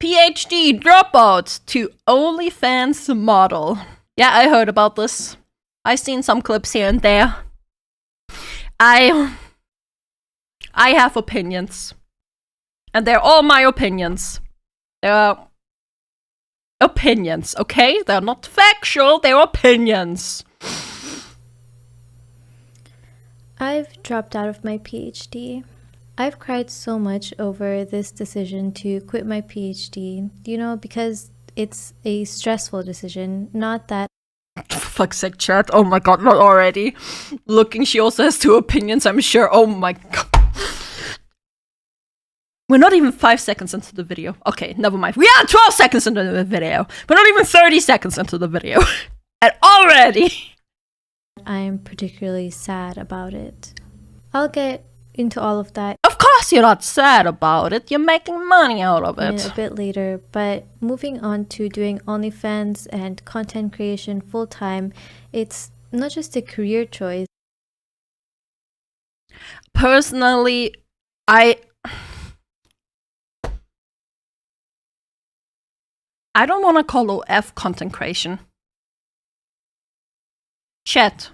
PhD dropout to OnlyFans model. Yeah, I heard about this. I've seen some clips here and there. I have opinions. And they're all my opinions. They're opinions, okay? They're not factual, they're opinions. I've dropped out of my PhD. I've cried so much over this decision to quit my PhD, because it's a stressful decision, not that. For fuck's sake, chat. Oh my god, not already. Looking, she also has 2 opinions, I'm sure. Oh my god. We're not even 5 seconds into the video. Okay, never mind. We are 12 seconds into the video. We're not even 30 seconds into the video. And already! I'm particularly sad about it. I'll get into all of that. Of course you're not sad about it. You're making money out of it. A bit later, but moving on to doing OnlyFans and content creation full-time, it's not just a career choice. Personally, I don't want to call OF content creation. Chat.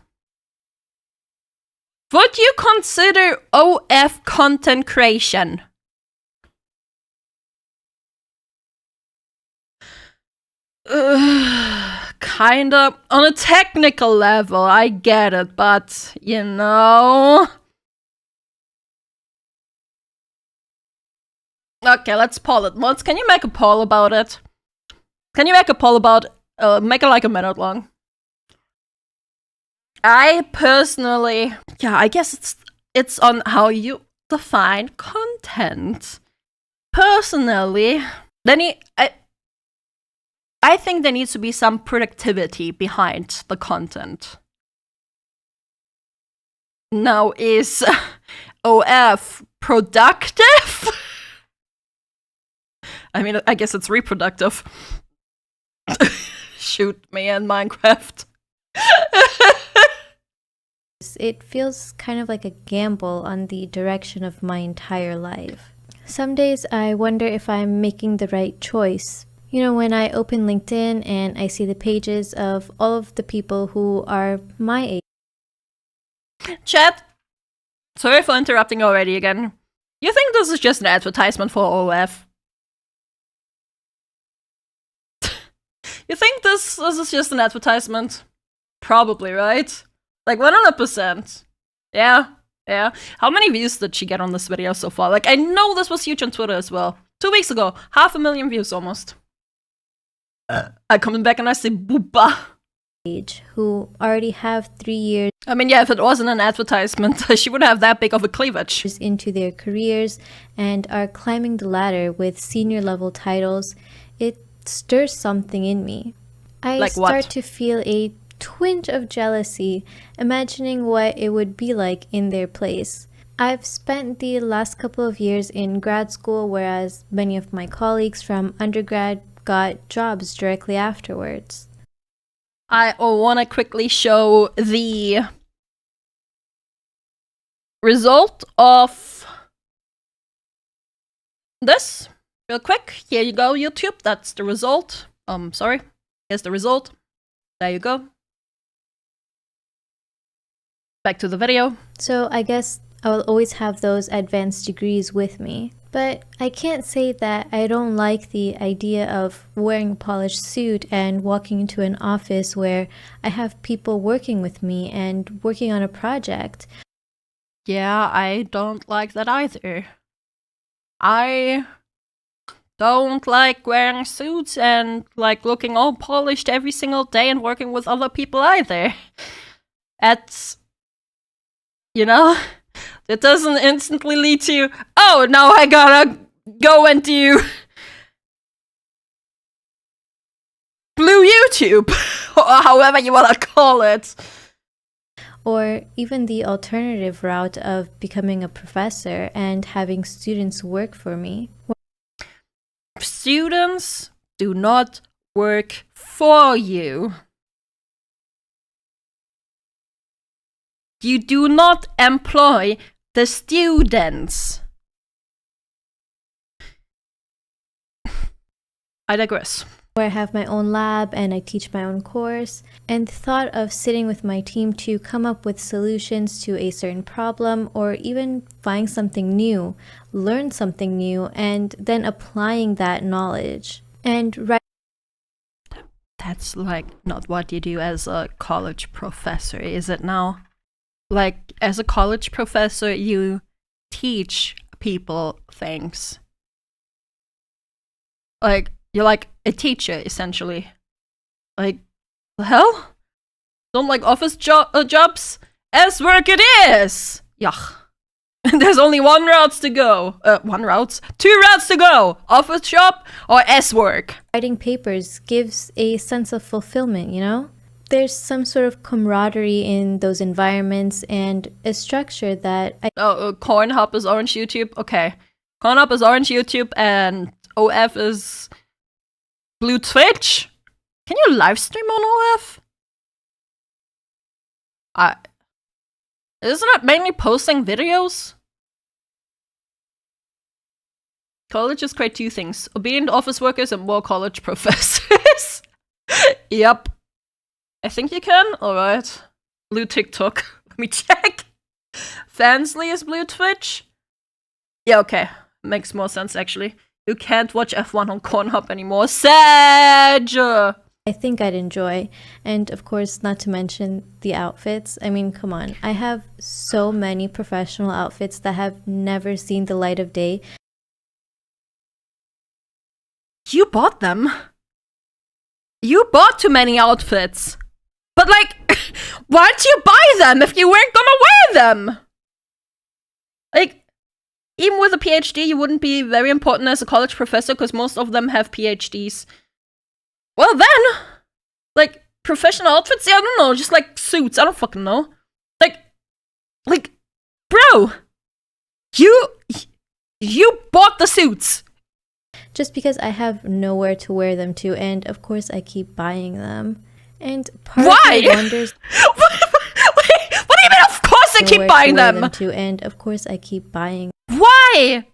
Would you consider OF content creation? Kinda. On a technical level, I get it, but, Okay, let's poll it. Mods, can you make a poll about it? Can you make a poll about, make it like a minute long? I personally, I guess it's on how you define content. Personally, I think there needs to be some productivity behind the content. Now, is OF productive? I mean, I guess it's reproductive. Shoot me in Minecraft. It feels kind of like a gamble on the direction of my entire life. Some days I wonder if I'm making the right choice. When I open LinkedIn and I see the pages of all of the people who are my age. Chat, sorry for interrupting already again. You think this is just an advertisement for OF? You think this is just an advertisement? Probably, right? Like 100%. Yeah. How many views did she get on this video so far? Like, I know this was huge on Twitter as well. 2 weeks ago, 500,000 views almost. I come back and I say booba. Who already have 3 years. I mean, yeah, if it wasn't an advertisement, she wouldn't have that big of a cleavage. Into their careers and are climbing the ladder with senior level titles. It stirs something in me. I start to feel a twinge of jealousy, imagining what it would be like in their place. I've spent the last couple of years in grad school, whereas many of my colleagues from undergrad got jobs directly afterwards. I want to quickly show the result of this real quick. Here you go, YouTube. That's the result. Sorry. Here's the result. There you go. Back to the video. So I guess I will always have those advanced degrees with me. But I can't say that I don't like the idea of wearing a polished suit and walking into an office where I have people working with me and working on a project. Yeah, I don't like that either. I don't like wearing suits and like looking all polished every single day and working with other people either. It doesn't instantly lead to, oh, now I gotta go and do blue YouTube, or however you wanna call it. Or even the alternative route of becoming a professor and having students work for me. Students do not work for you. You do not employ the students. I digress. Where I have my own lab and I teach my own course, and the thought of sitting with my team to come up with solutions to a certain problem, or even find something new, learn something new, and then applying that knowledge. And that's like not what you do as a college professor, is it now? Like, as a college professor, you teach people things. Like, you're like a teacher, essentially. Like, the hell? Don't like office jobs? As work it is! Yuck. There's only one route to go. Two routes to go! Office job or S work. Writing papers gives a sense of fulfillment, you know? There's some sort of camaraderie in those environments and a structure that Cornhub is Orange YouTube? Okay. Cornhub is Orange YouTube and OF is Blue Twitch? Can you live stream on OF? Isn't it mainly posting videos? Colleges create two things: obedient office workers and more college professors. Yep. I think you can? Alright. Blue TikTok. Let me check. Fansly is Blue Twitch? Yeah, okay. Makes more sense, actually. You can't watch F1 on Cornhub anymore. Sad! I think I'd enjoy. And of course, not to mention the outfits. I mean, come on. I have so many professional outfits that have never seen the light of day. You bought them? You bought too many outfits. But like, why'd you buy them if you weren't gonna wear them? Like, even with a PhD, you wouldn't be very important as a college professor because most of them have PhDs. Well then, like, professional outfits? Yeah, I don't know, just like suits, I don't fucking know. Like, bro, you bought the suits. Just because I have nowhere to wear them to, and of course I keep buying them. And part Why? of me wonders... What do you mean, of course I keep buying them? To, and of course I keep buying. Why?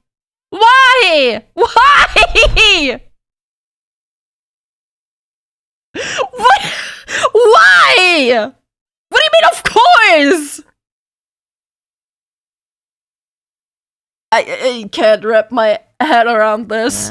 Why? Why? What? Why? What do you mean, of course? I can't wrap my head around this.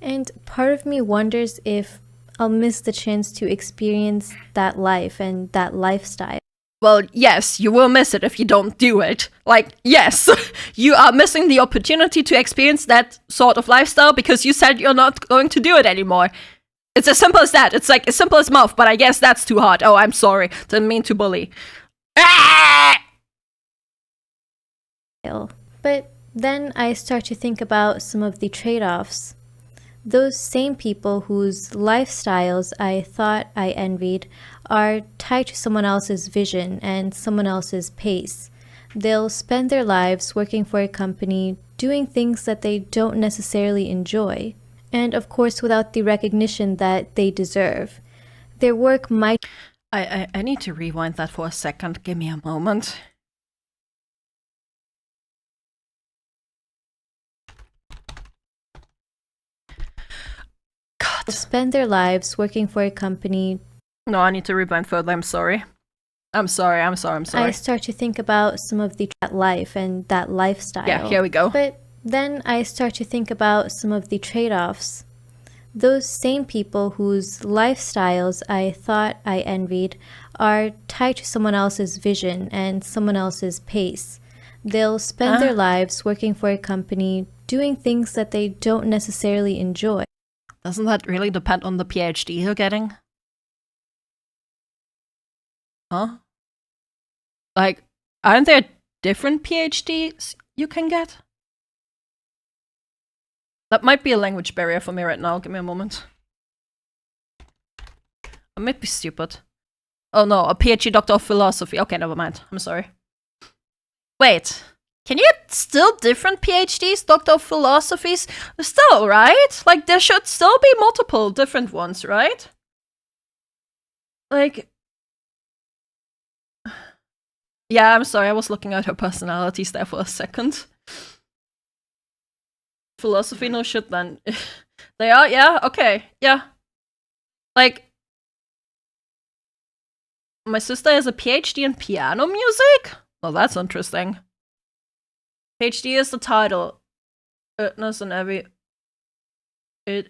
And part of me wonders if I'll miss the chance to experience that life and that lifestyle. Well, yes, you will miss it if you don't do it. Like, yes, you are missing the opportunity to experience that sort of lifestyle because you said you're not going to do it anymore. It's as simple as that. It's like as simple as mouth, but I guess that's too hard. Oh, I'm sorry. Didn't mean to bully. But then I start to think about some of the trade-offs. Those same people whose lifestyles I thought I envied are tied to someone else's vision and someone else's pace. They'll spend their lives working for a company, doing things that they don't necessarily enjoy, and of course without the recognition that they deserve. Their work might... I need to rewind that for a second. Give me a moment. Spend their lives working for a company. No, I need to rewind further. I'm sorry. I'm sorry. I start to think about some of that life and that lifestyle. Yeah, here we go. But then I start to think about some of the trade-offs. Those same people whose lifestyles I thought I envied are tied to someone else's vision and someone else's pace. They'll spend their lives working for a company, doing things that they don't necessarily enjoy. Doesn't that really depend on the PhD you're getting? Huh? Like, aren't there different PhDs you can get? That might be a language barrier for me right now. Give me a moment. I might be stupid. Oh no, a PhD Doctor of Philosophy. Okay, never mind. I'm sorry. Wait. Can you get still different PhDs, Doctor of Philosophies? Still, right? Like, there should still be multiple different ones, right? Like... Yeah, I'm sorry, I was looking at her personalities there for a second. Philosophy, no shit then. They are, yeah, okay, yeah. Like, my sister has a PhD in piano music? Well, that's interesting. PhD is the title. It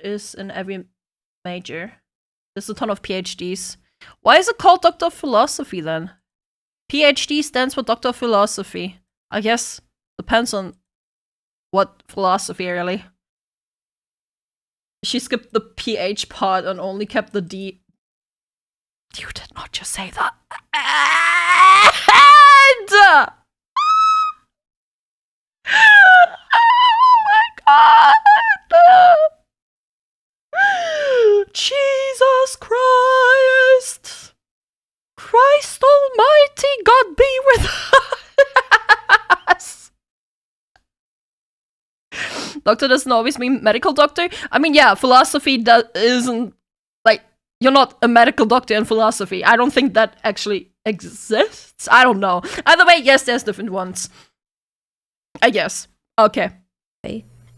is in every major. There's a ton of PhDs. Why is it called Doctor of Philosophy then? PhD stands for Doctor of Philosophy. I guess depends on what philosophy, really. She skipped the PH part and only kept the D. You did not just say that. And, oh my god! Jesus Christ! Christ Almighty, God be with us! Doctor doesn't always mean medical doctor. I mean, yeah, philosophy isn't, like, you're not a medical doctor in philosophy. I don't think that actually exists. I don't know. Either way, yes, there's different ones. I guess. Okay.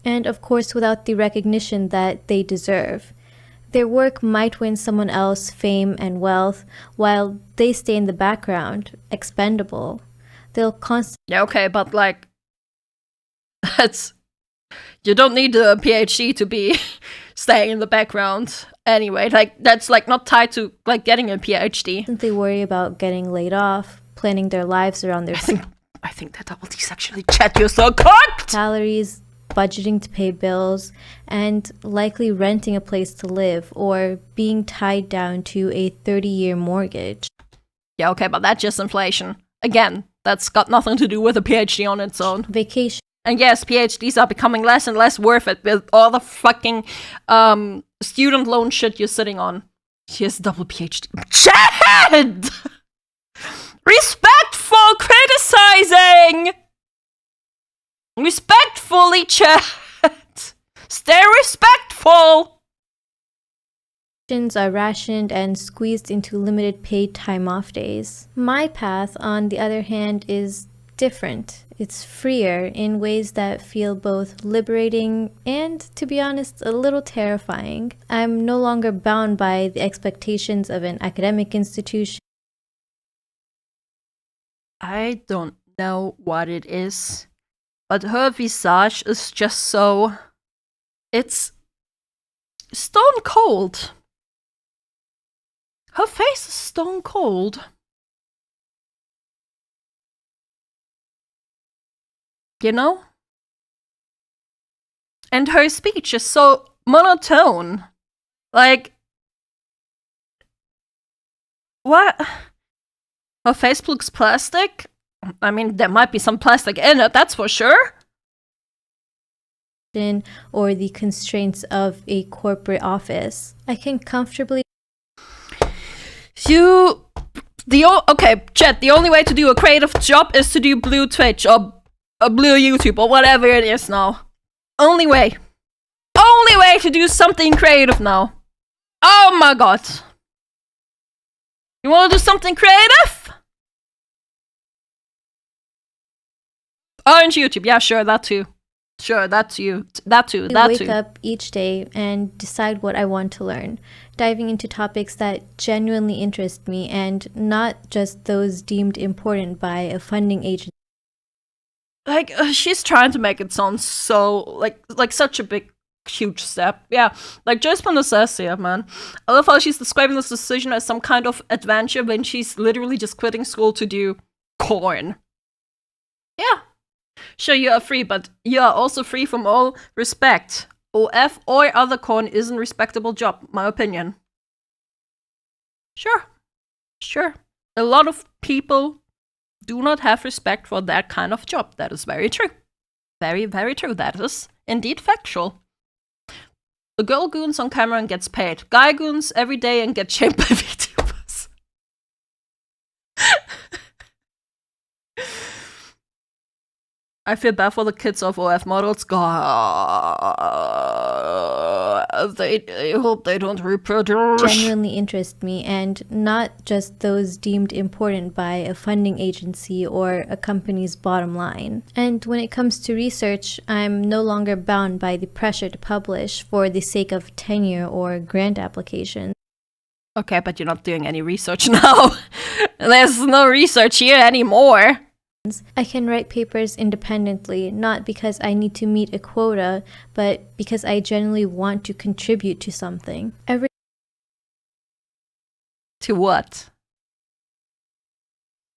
And of course, without the recognition that they deserve. Their work might win someone else fame and wealth, while they stay in the background, expendable. They'll constantly... Yeah, okay, but like... That's... You don't need a PhD to be staying in the background. Anyway, like, that's like not tied to like getting a PhD. They worry about getting laid off, planning their lives around their... I think that double D's actually chat you so cocked! Salaries, budgeting to pay bills, and likely renting a place to live or being tied down to a 30-year mortgage. Yeah, okay, but that's just inflation. Again, that's got nothing to do with a PhD on its own. Vacation. And yes, PhDs are becoming less and less worth it with all the fucking student loan shit you're sitting on. She has a double PhD. Chad! Respectful criticizing! Respectfully, Chad! Stay respectful! Are rationed and squeezed into limited paid time off days. My path, on the other hand, is different. It's freer in ways that feel both liberating and, to be honest, a little terrifying. I'm no longer bound by the expectations of an academic institution. I don't know what it is, but her visage is just so... It's stone cold. Her face is stone cold. You know? And her speech is so monotone. Like... What? Her face looks plastic? I mean, there might be some plastic in it, that's for sure. Or the constraints of a corporate office. I can comfortably... Okay, chat, the only way to do a creative job is to do blue Twitch or a blue YouTube or whatever it is now. Only way. Only way to do something creative now. Oh my god. You wanna do something creative? Orange YouTube, yeah, sure, that too. Sure, that too. Wake up each day and decide what I want to learn, diving into topics that genuinely interest me and not just those deemed important by a funding agency. Like, she's trying to make it sound so, like such a big, huge step. Yeah, like, just Panacea, man. I love how she's describing this decision as some kind of adventure when she's literally just quitting school to do corn. Yeah. Sure, you are free, but you are also free from all respect. OF or other corn isn't a respectable job, my opinion. Sure. Sure. A lot of people do not have respect for that kind of job. That is very true. Very, very true. That is indeed factual. The girl goons on camera and gets paid. Guy goons every day and get shamed by VTubers. I feel bad for the kids of OF models. God. they hope they don't reproduce. Genuinely interest me, and not just those deemed important by a funding agency or a company's bottom line. And when it comes to research, I'm no longer bound by the pressure to publish for the sake of tenure or grant applications. Okay, but you're not doing any research now. There's no research here anymore. I can write papers independently, not because I need to meet a quota, but because I genuinely want to contribute to something. To what?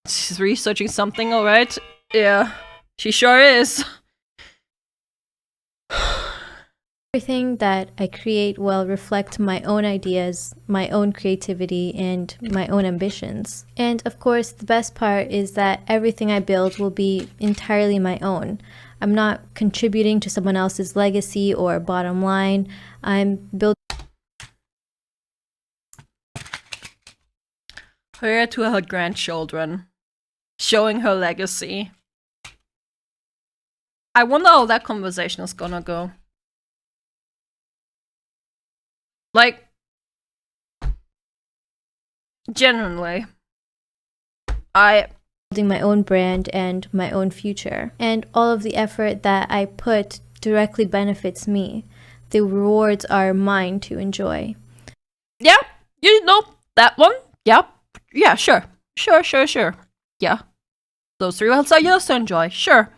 She's researching something, alright? Yeah, she sure is. Everything that I create will reflect my own ideas, my own creativity, and my own ambitions. And of course, the best part is that everything I build will be entirely my own. I'm not contributing to someone else's legacy or bottom line. I'm building her to her grandchildren, showing her legacy. I wonder how that conversation is gonna go. Like, genuinely, building my own brand and my own future. And all of the effort that I put directly benefits me. The rewards are mine to enjoy. Yeah, you know that one. Yeah, yeah, sure. Sure. Yeah. Those rewards are yours to enjoy, sure.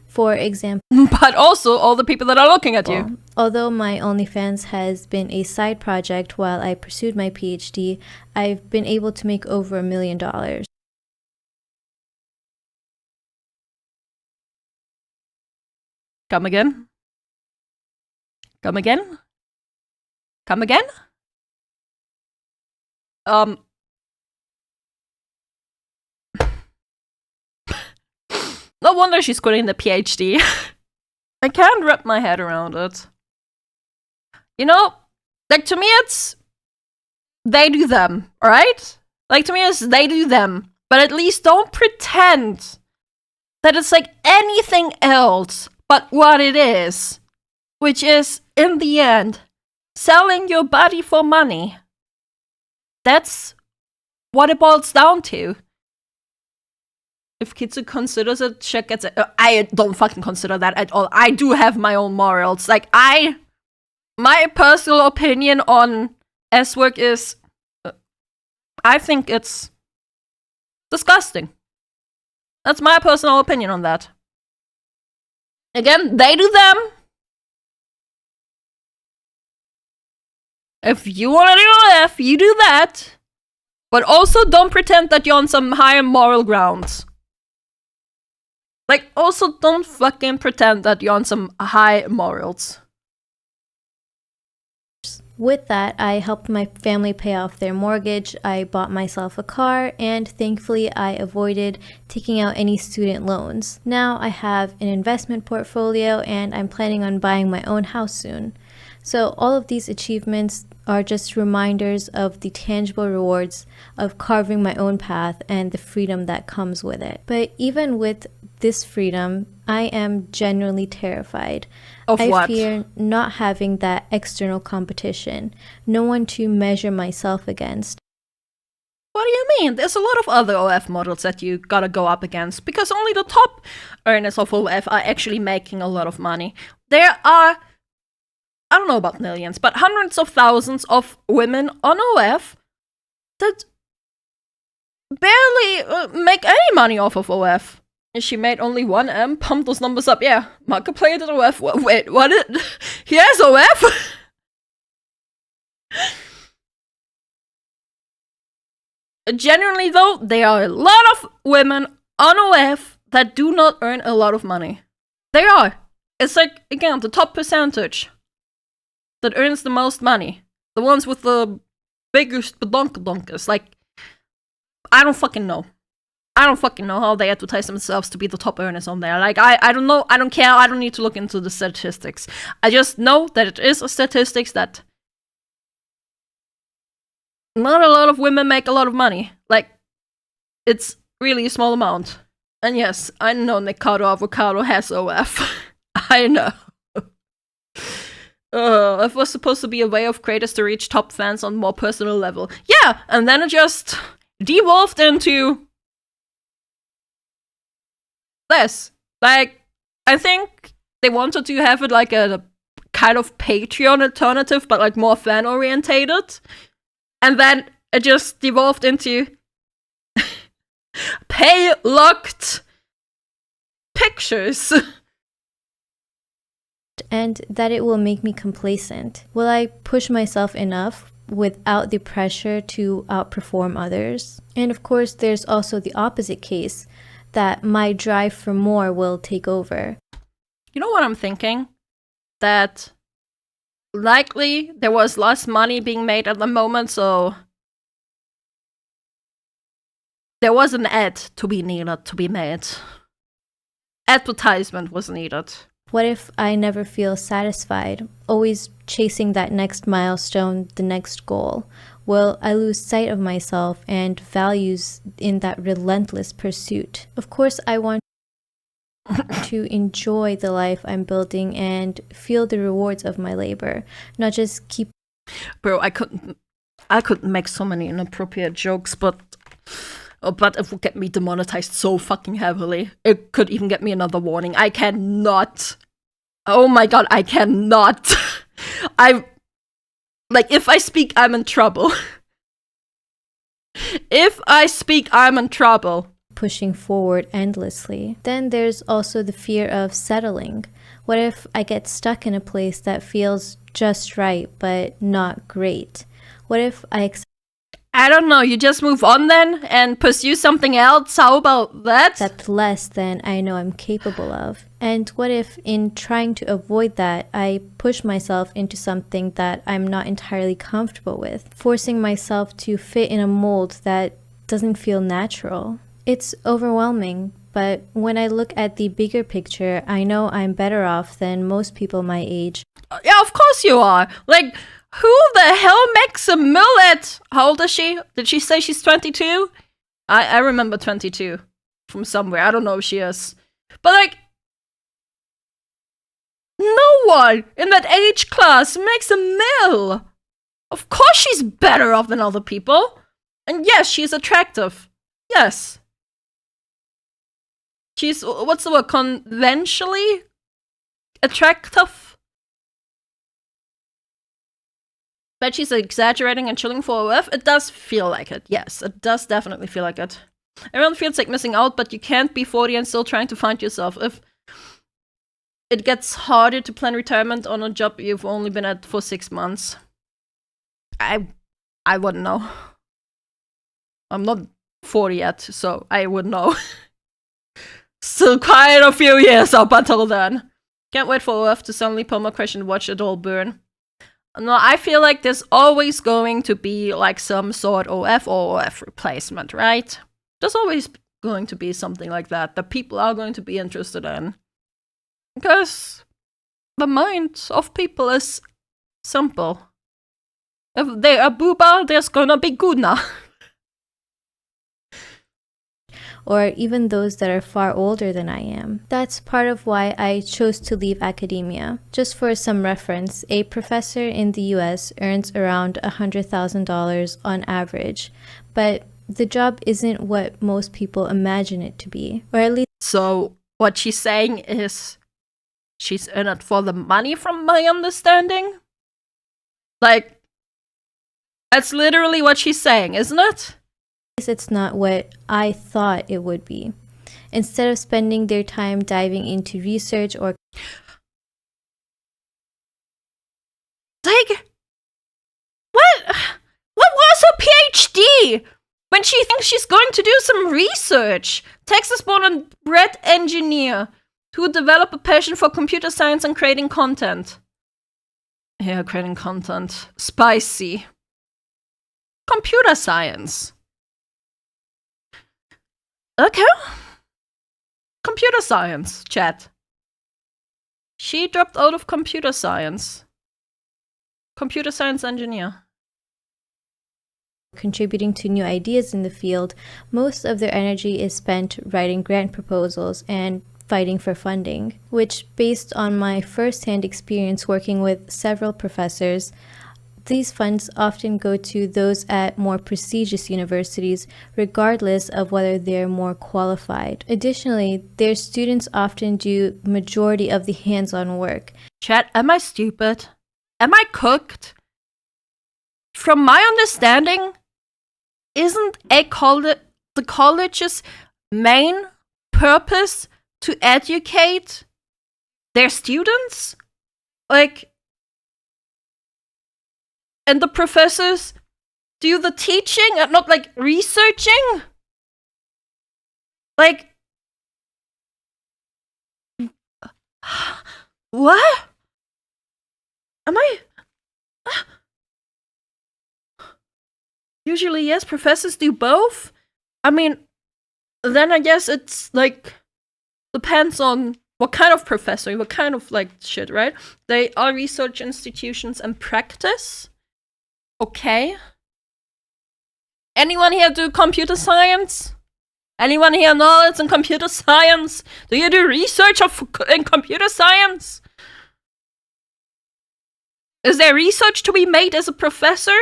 For example, but also all the people that are looking at you. Although my OnlyFans has been a side project while I pursued my PhD, I've been able to make over $1 million. Come again? Come again? Come again? No wonder she's quitting the PhD. I can't wrap my head around it. You know, like, to me it's they do them, alright? Like, to me it's they do them. But at least don't pretend that it's like anything else but what it is. Which is, in the end, selling your body for money. That's what it boils down to. If Kitsu considers it, she gets it. I don't fucking consider that at all. I do have my own morals. Like, my personal opinion on S-work is, I think it's disgusting. That's my personal opinion on that. Again, they do them. If you want to do F, you do that. But also don't pretend that you're on some higher moral grounds. Like, also don't fucking pretend that you're on some high morals. With that, I helped my family pay off their mortgage, I bought myself a car, and thankfully I avoided taking out any student loans. Now I have an investment portfolio and I'm planning on buying my own house soon. So all of these achievements are just reminders of the tangible rewards of carving my own path and the freedom that comes with it. But even with this freedom, I am genuinely terrified. Of what? I fear not having that external competition, no one to measure myself against. What do you mean? There's a lot of other OF models that you gotta go up against, because only the top earners of OF are actually making a lot of money. There are, I don't know about millions, but hundreds of thousands of women on OF that barely make any money off of OF. She made only 1M, pumped those numbers up. Yeah, Markiplier did OF. Wait, what? He has OF? Genuinely though, there are a lot of women on OF that do not earn a lot of money. They are. It's like, again, the top percentage that earns the most money. The ones with the biggest badonkadonkers. Like, I don't fucking know. I don't fucking know how they advertise themselves to be the top earners on there. Like, I don't know. I don't care. I don't need to look into the statistics. I just know that it is a statistics that not a lot of women make a lot of money. Like, it's really a small amount. And yes, I know Nikado Avocado has OF. I know. it was supposed to be a way of creators to reach top fans on more personal level. Yeah, and then it just devolved into this. Like, I think they wanted to have it like a kind of Patreon alternative, but like more fan orientated. And then it just devolved into pay locked pictures. And that it will make me complacent. Will I push myself enough without the pressure to outperform others? And of course, there's also the opposite case, that my drive for more will take over. You know what I'm thinking? That likely there was less money being made at the moment, so there was an ad to be needed to be made. Advertisement was needed. What if I never feel satisfied, always chasing that next milestone, the next goal? Will I lose sight of myself and values in that relentless pursuit? Of course, I want to enjoy the life I'm building and feel the rewards of my labor, not just keep... Bro, I couldn't make so many inappropriate jokes, but it would get me demonetized so fucking heavily. It could even get me another warning. I cannot. Oh my god, I cannot. If I speak, I'm in trouble. If I speak, I'm in trouble. Pushing forward endlessly. Then there's also the fear of settling. What if I get stuck in a place that feels just right, but not great? What if I don't know, you just move on then and pursue something else? How about that? accept less than I know I'm capable of? And what if, in trying to avoid that, I push myself into something that I'm not entirely comfortable with, forcing myself to fit in a mold that doesn't feel natural? It's overwhelming, but when I look at the bigger picture, I know I'm better off than most people my age. Yeah, of course you are. Like, who the hell makes a mullet? How old is she? Did she say she's 22? I remember 22 from somewhere. I don't know if she is. But like, no one in that age class makes a mill. Of course she's better off than other people. And yes, she's attractive. Yes. She's, what's the word, conventionally attractive? But she's exaggerating and chilling for a whiff. It does feel like it. Yes, it does definitely feel like it. Everyone feels like missing out, but you can't be 40 and still trying to find yourself. If it gets harder to plan retirement on a job you've only been at for 6 months. I wouldn't know. I'm not 40 yet, so I would know. Still quite a few years up until then. Can't wait for Earth to suddenly perma crash and watch it all burn. No, I feel like there's always going to be like some sort of OF or OF replacement, right? There's always going to be something like that people are going to be interested in. Because the mind of people is simple. If they are booba, there's gonna be guna. Or even those that are far older than I am. That's part of why I chose to leave academia. Just for some reference, a professor in the US earns around $100,000 on average, but the job isn't what most people imagine it to be, or at least... So what she's saying is she's in it for the money, from my understanding? Like, that's literally what she's saying, isn't it? It's not what I thought it would be. Instead of spending their time diving into research or... Like, what was her PhD? When she thinks she's going to do some research. Texas-born and bred engineer who developed a passion for computer science and creating content. Yeah, creating content. Spicy. Computer science. Okay. Computer science, chat. She dropped out of computer science. Computer science engineer. Contributing to new ideas in the field, most of their energy is spent writing grant proposals and fighting for funding, which, based on my first-hand experience working with several professors, these funds often go to those at more prestigious universities, regardless of whether they're more qualified. Additionally, their students often do majority of the hands-on work. Chat, am I stupid? Am I cooked? From my understanding, isn't the college's main purpose to educate their students? Like, and the professors do the teaching and not, like, researching? Like, what? Am I? Usually, yes, professors do both. I mean, then I guess it's, like, depends on what kind of professor, what kind of, like, shit, right? They are research institutions and practice. Okay. Anyone here do computer science? Anyone here knowledge in computer science? Do you do research in computer science? Is there research to be made as a professor?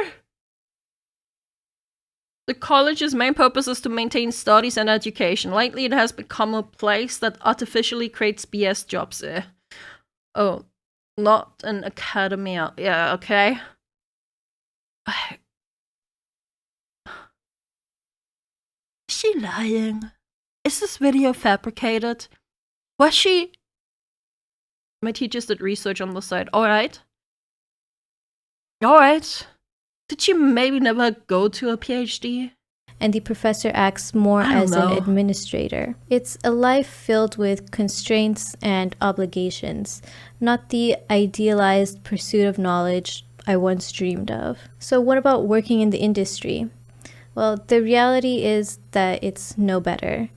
The college's main purpose is to maintain studies and education. Lately, it has become a place that artificially creates BS jobs. Oh, not an academia. Yeah, okay. Is she lying? Is this video fabricated? Was she? My teachers did research on the side. Alright. Alright. Did she maybe never go to a PhD? And the professor acts more as an administrator. It's a life filled with constraints and obligations, not the idealized pursuit of knowledge I once dreamed of. So what about working in the industry? Well, the reality is that it's no better.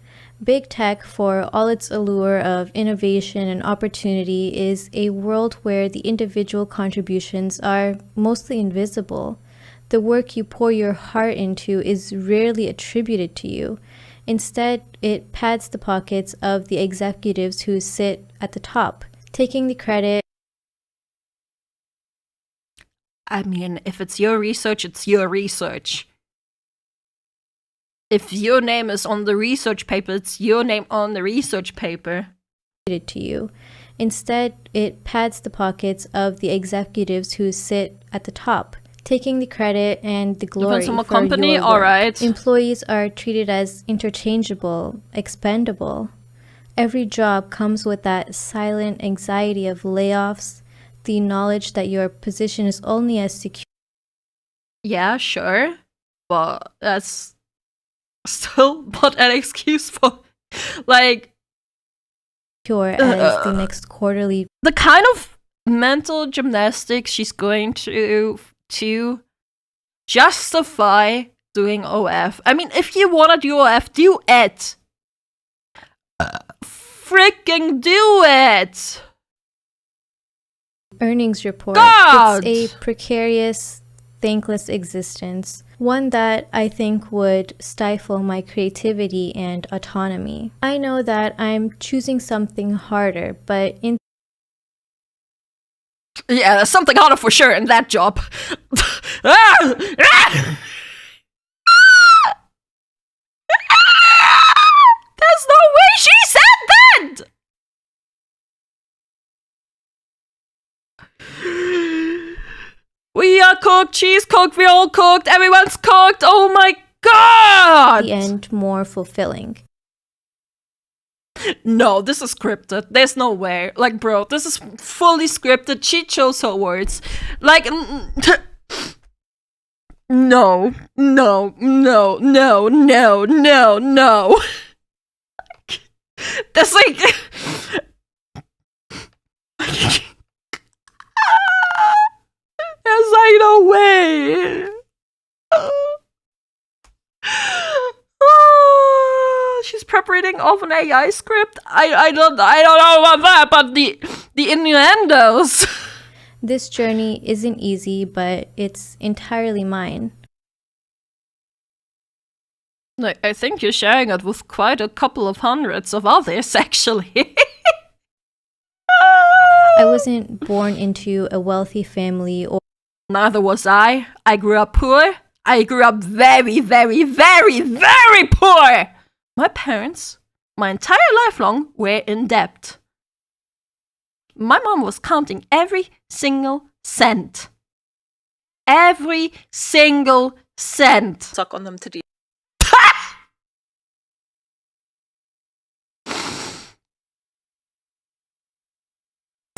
Big tech, for all its allure of innovation and opportunity, is a world where the individual contributions are mostly invisible. The work you pour your heart into is rarely attributed to you. Instead, it pads the pockets of the executives who sit at the top, taking the credit. I mean, if it's your research, it's your research. If your name is on the research paper, it's your name on the research paper. To you. Instead, it pads the pockets of the executives who sit at the top, taking the credit and the glory from a for company, your work. all right. Employees are treated as interchangeable, expendable. Every job comes with that silent anxiety of layoffs, the knowledge that your position is only as secure. Yeah, sure. But that's still not an excuse for, like, as the next quarterly. The kind of mental gymnastics she's going to justify doing OF. I mean, if you want to do OF, do it. Freaking do it. Earnings report. God! It's a precarious, thankless existence. One that I think would stifle my creativity and autonomy. I know that I'm choosing something harder, but yeah, there's something harder for sure in that job. There's no way she said that! We are cooked, she's cooked, we're all cooked, everyone's cooked, oh my god! The end more fulfilling. No, this is scripted. There's no way. Like, bro, this is fully scripted. She chose her words. Like, no, no, no, no, no, no, no. That's like... There's like no way. She's preparing off an AI script. I don't know about that, but the innuendos. This journey isn't easy, but it's entirely mine. Like, I think you're sharing it with quite a couple of hundreds of others, actually. I wasn't born into a wealthy family or... Neither was I. I grew up poor. I grew up very, very, very, very poor! My parents, my entire life long, were in debt. My mom was counting every single cent. Every single cent. Suck on them to do.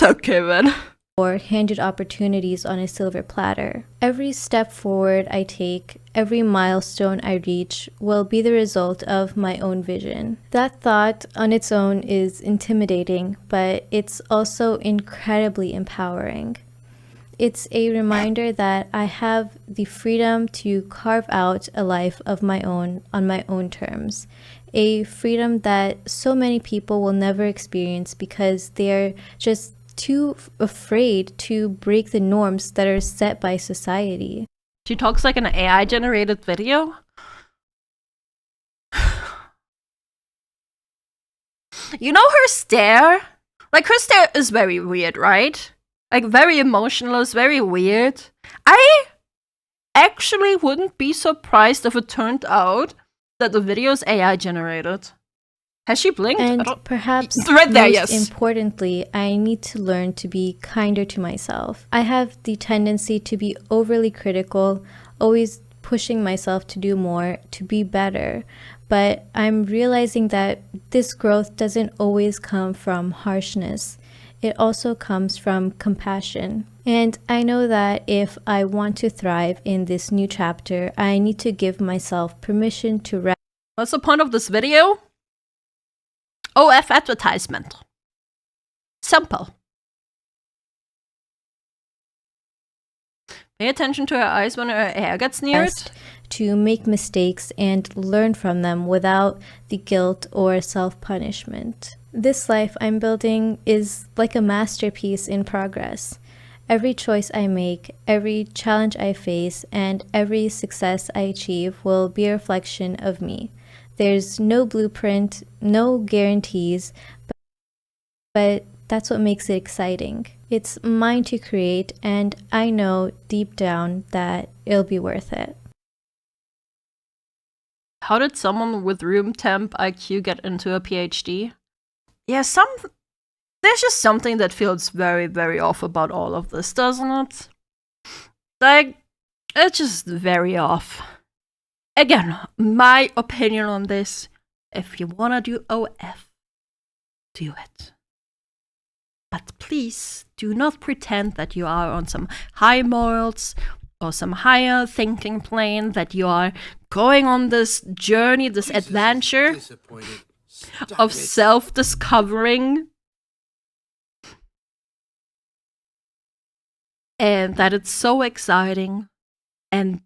Okay, man. Or handed opportunities on a silver platter. Every step forward I take, every milestone I reach will be the result of my own vision. That thought on its own is intimidating, but it's also incredibly empowering. It's a reminder that I have the freedom to carve out a life of my own on my own terms. A freedom that so many people will never experience because they're just too afraid to break the norms that are set by society. She talks like an AI-generated video. You know her stare? Like, her stare is very weird, right? Like, very emotional, it's very weird. I actually wouldn't be surprised if it turned out that the video is AI-generated. Has she blinked? And perhaps right there, most importantly, I need to learn to be kinder to myself. I have the tendency to be overly critical, always pushing myself to do more, to be better. But I'm realizing that this growth doesn't always come from harshness. It also comes from compassion. And I know that if I want to thrive in this new chapter, I need to give myself permission to rest. What's the point of this video? OF advertisement. Simple. Pay attention to her eyes when her hair gets near it. To make mistakes and learn from them without the guilt or self-punishment. This life I'm building is like a masterpiece in progress. Every choice I make, every challenge I face, and every success I achieve will be a reflection of me. There's no blueprint, no guarantees, but that's what makes it exciting. It's mine to create, and I know deep down that it'll be worth it. How did someone with room temp IQ get into a PhD? Yeah, there's just something that feels very, very off about all of this, doesn't it? Like, it's just very off. Again, my opinion on this, if you wanna do OF, do it. But please, do not pretend that you are on some high morals or some higher thinking plane, that you are going on this journey, this adventure of self-discovering. And that it's so exciting, and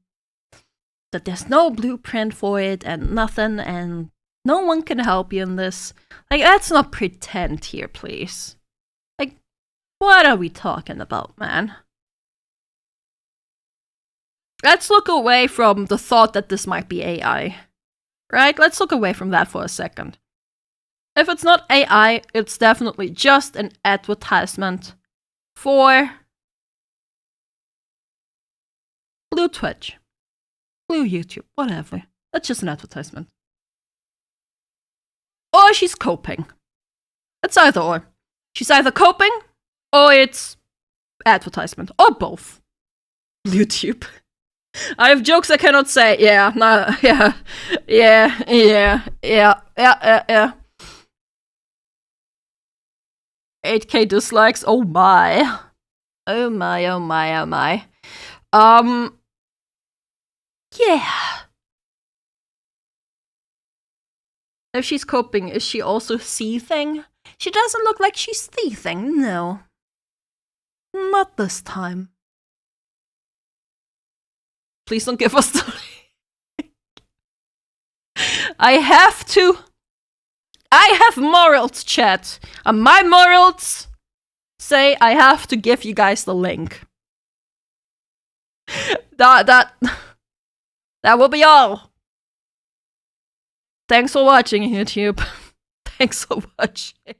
that there's no blueprint for it, and nothing, and no one can help you in this. Like, let's not pretend here, please. Like, what are we talking about, man? Let's look away from the thought that this might be AI. Right? Let's look away from that for a second. If it's not AI, it's definitely just an advertisement for Blue Twitch, Blue YouTube, whatever. That's just an advertisement. Or she's coping. It's either or. She's either coping, or it's advertisement, or both. YouTube. I have jokes I cannot say. Yeah, nah, yeah. 8K dislikes, oh my. Oh my. Yeah. If she's coping, is she also seething? She doesn't look like she's seething, no. Not this time. Please don't give us the link. I have morals, chat. And my morals say I have to give you guys the link. That will be all. Thanks for watching, YouTube. Thanks for watching.